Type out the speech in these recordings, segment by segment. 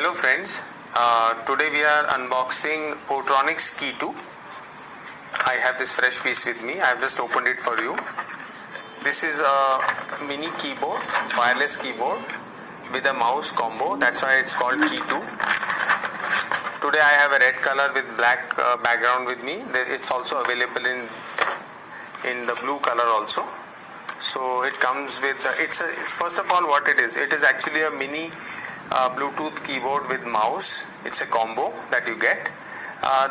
Hello friends, today we are unboxing Portronics Key 2. I have this fresh piece with me. I have just opened it for you. This is a mini keyboard, wireless keyboard with a mouse combo. That's why it's called Key 2. Today I have a red color with black background with me. It's also available in the blue color also. So it comes with first of all what it is actually a mini Bluetooth keyboard with mouse. It's a combo that you get.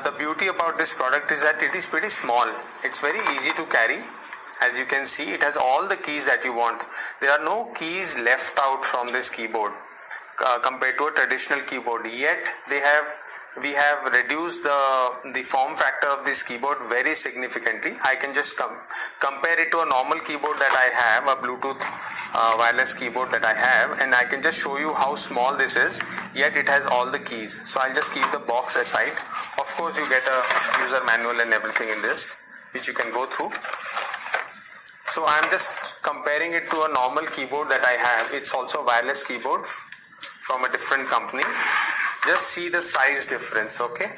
The beauty about this product is that it is pretty small. It's very easy to carry. As you can see, it has all the keys that you want. There are no keys left out from this keyboard compared to a traditional keyboard. Yet we have reduced the form factor of this keyboard very significantly. I can just compare it to a normal keyboard that I have, a Bluetooth wireless keyboard that I have, and I can just show you how small this is, yet it has all the keys. So I'll just keep the box aside. Of course you get a user manual and everything in this, which you can go through. So I'm just comparing it to a normal keyboard that I have. It's also a wireless keyboard from a different company. Just see the size difference, okay?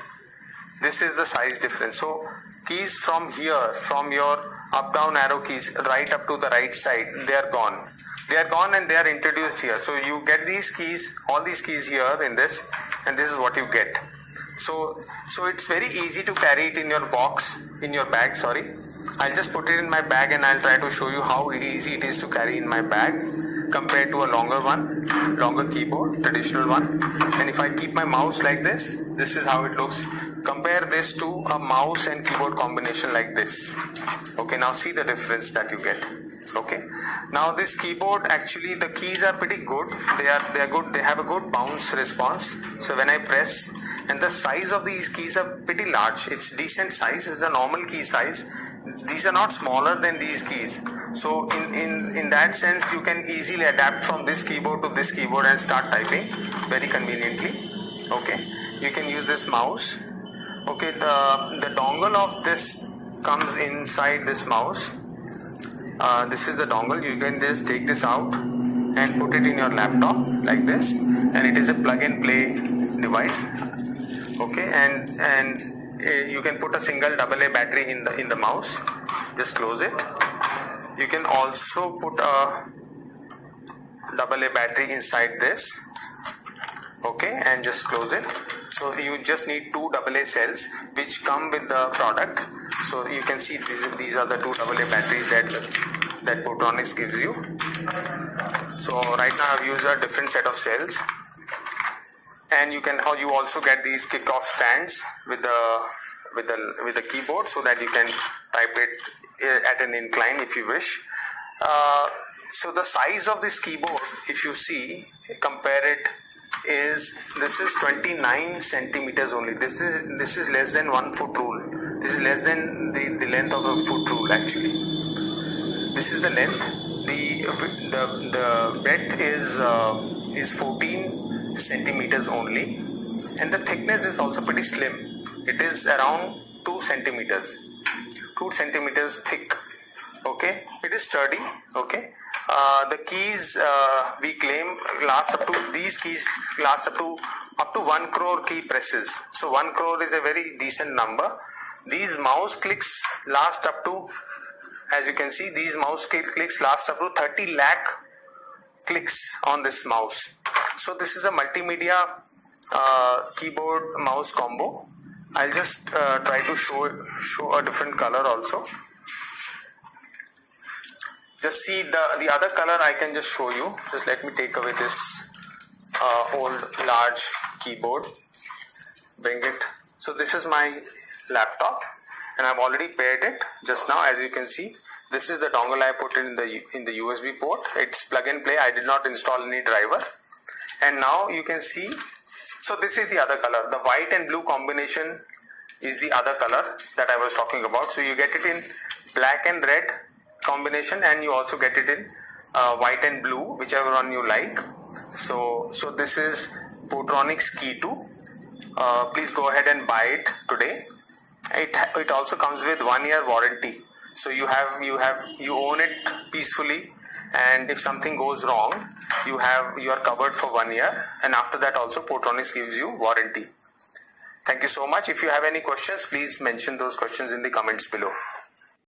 This is the size difference. So keys from here, from your up down arrow keys right up to the right side, they are gone. They are gone and they are introduced here. So you get these keys, all these keys here in this, and this is what you get. So it's very easy to carry it in your bag, sorry. I'll just put it in my bag and I'll try to show you how easy it is to carry in my bag compared to a longer keyboard, traditional one. And if I keep my mouse like this is how it looks. Compare this to a mouse and keyboard combination like this. Okay, now see the difference that you get. Okay, now this keyboard, actually the keys are pretty good. They are good. They have a good bounce response. So when I press, and the size of these keys are pretty large. It's decent size. It's a normal key size. These are not smaller than these keys. So in that sense, you can easily adapt from this keyboard to this keyboard and start typing very conveniently. Okay, you can use this mouse. Okay, the dongle of this comes inside this mouse. This is the dongle. You can just take this out and put it in your laptop like this, and it is a plug and play device. Okay, and you can put a single AA battery in the mouse. Just close it. You can also put a AA battery inside this. Okay, and just close it. So you just need two AA cells which come with the product. So you can see these are the two AA batteries that Portronics gives you. So right now I've used a different set of cells, and you also get these kick-off stands with the keyboard, so that you can type it at an incline if you wish. So the size of this keyboard, if you see, compare it, this is 29 centimeters only. This is less than 1 foot rule. This is less than the length of a foot rule actually. This is the length. The breadth is 14 centimeters only, and the thickness is also pretty slim. It is around 2 centimeters thick. Okay, it is sturdy. Okay, the keys we claim these keys last up to 1 crore key presses. So 1 crore is a very decent number. These mouse clicks last up to, as you can see, these mouse clicks last up to 30 lakh clicks on this mouse. So this is a multimedia keyboard mouse combo. I'll just try to show a different color also. Just see the other color I can just show you. Just let me take away this old large keyboard. Bring it. So this is my laptop, and I've already paired it just now. As you can see, this is the dongle I put in the USB port. It's plug and play. I did not install any driver. And now you can see, so this is the other color. The white and blue combination is the other color that I was talking about. So you get it in black and red combination, and you also get it in white and blue, whichever one you like. So this is Portronics Key 2. Please go ahead and buy it today. It also comes with 1 year warranty. So you own it peacefully and if something goes wrong, you are covered for 1 year, and after that also Portronics gives you warranty. Thank you so much. If you have any questions, please mention those questions in the comments below.